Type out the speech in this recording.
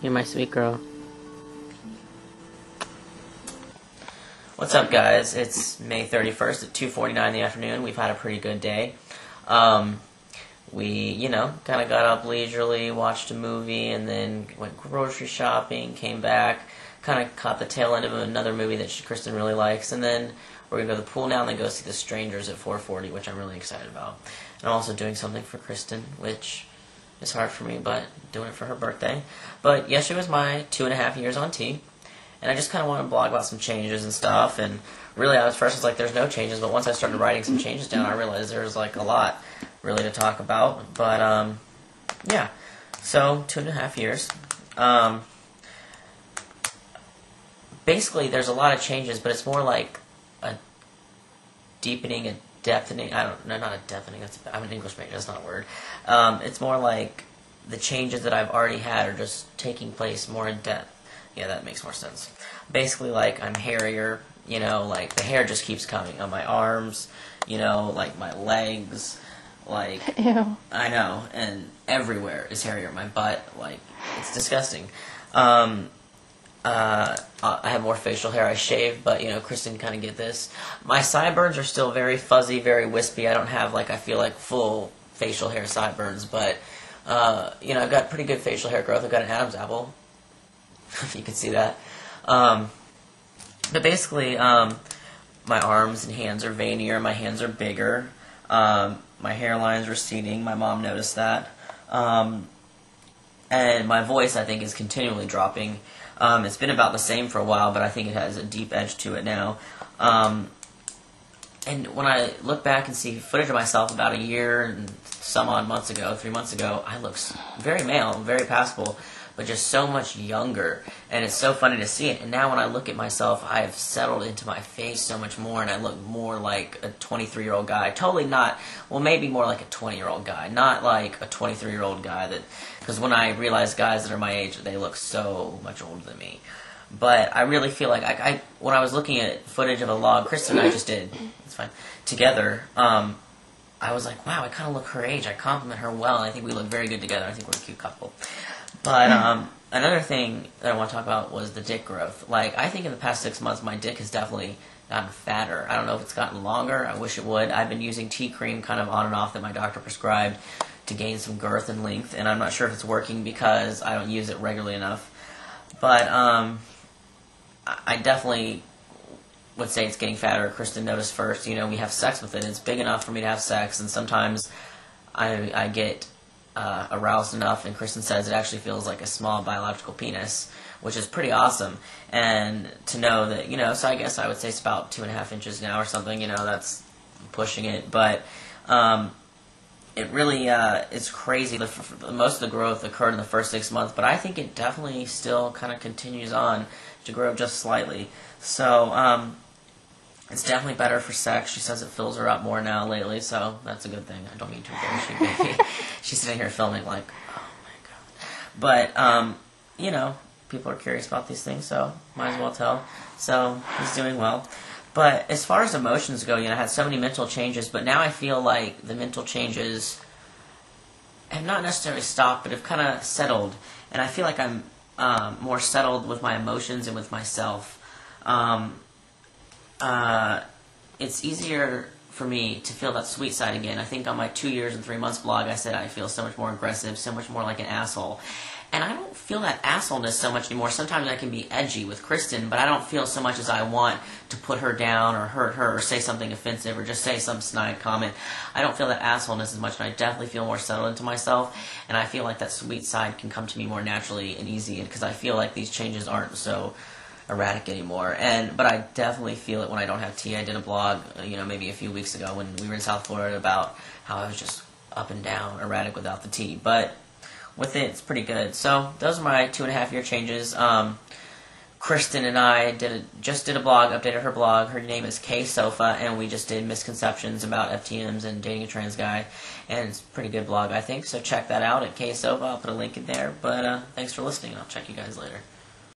You're my sweet girl. What's up, guys? It's May 31st at 2:49 in the afternoon. We've had a pretty good day. We, kind of got up leisurely, watched a movie, and then went grocery shopping, came back, kind of caught the tail end of another movie that Kristen really likes, and then we're going to go to the pool now and then go see The Strangers at 4:40, which I'm really excited about. And I'm also doing something for Kristen, which is hard for me, but doing it for her birthday. But yesterday was my 2.5 years on T, and I just kind of wanted to blog about some changes and stuff, and really at first I was like, there's no changes, but once I started writing some changes down, I realized there was like a lot really to talk about. But yeah, so 2.5 years. Basically there's a lot of changes, but it's more like a deepening, a depthening. Not a depthening, I'm an English major, that's not a word. It's more like the changes that I've already had are just taking place more in depth. Yeah, that makes more sense. Basically, like, I'm hairier, like, the hair just keeps coming on my arms, like, my legs, like, Ew. I know, and everywhere is hairier. My butt, like, it's disgusting. I have more facial hair. I shave, but, Kristen kind of get this. My sideburns are still very fuzzy, very wispy. I don't have, like, I feel like full facial hair sideburns, but, I've got pretty good facial hair growth. I've got an Adam's apple. You can see that. But basically, my arms and hands are veinier, my hands are bigger, my hairline's receding, my mom noticed that, and my voice, I think, is continually dropping. It's been about the same for a while, but I think it has a deep edge to it now. And when I look back and see footage of myself about a year and some odd months ago, 3 months ago, I look very male, very passable, but just so much younger, and it's so funny to see it. And now when I look at myself, I have settled into my face so much more, and I look more like a 23-year-old guy. Totally not, well, maybe more like a 20-year-old guy, not like a 23-year-old guy, because when I realize guys that are my age, they look so much older than me. But I really feel like, when I was looking at footage of a log Kristen and I just did, it's fine, together, I was like, wow, I kind of look her age. I compliment her well, and I think we look very good together. I think we're a cute couple. But another thing that I want to talk about was the dick growth. Like, I think in the past 6 months, my dick has definitely gotten fatter. I don't know if it's gotten longer. I wish it would. I've been using tea cream kind of on and off that my doctor prescribed to gain some girth and length, and I'm not sure if it's working because I don't use it regularly enough. But I definitely would say it's getting fatter. Kristen noticed first. We have sex with it. It's big enough for me to have sex, and sometimes I get aroused enough, and Kristen says it actually feels like a small biological penis, which is pretty awesome. And to know that, so I guess I would say it's about 2.5 inches now or something, that's pushing it. But it really is crazy. Most of the growth occurred in the first 6 months, but I think it definitely still kind of continues on to grow just slightly. So it's definitely better for sex. She says it fills her up more now lately, so that's a good thing. I don't mean to embarrass you, baby. She's sitting here filming like, oh my god. But, people are curious about these things, so might as well tell. So, he's doing well. But as far as emotions go, I had so many mental changes, but now I feel like the mental changes have not necessarily stopped, but have kind of settled. And I feel like I'm more settled with my emotions and with myself. It's easier for me to feel that sweet side again. I think on my 2 years and 3 months blog, I said I feel so much more aggressive, so much more like an asshole. And I don't feel that assholeness so much anymore. Sometimes I can be edgy with Kristen, but I don't feel so much as I want to put her down or hurt her or say something offensive or just say some snide comment. I don't feel that assholeness as much, and I definitely feel more settled into myself. And I feel like that sweet side can come to me more naturally and easy, because I feel like these changes aren't so erratic anymore. But I definitely feel it when I don't have tea. I did a blog, maybe a few weeks ago when we were in South Florida about how I was just up and down, erratic without the tea. But with it, it's pretty good. So those are my 2.5 year changes. Kristen and I just did a blog, updated her blog. Her name is K Sofa, and we just did misconceptions about FTMs and dating a trans guy. And it's a pretty good blog, I think. So check that out at K Sofa. I'll put a link in there. But thanks for listening. I'll check you guys later.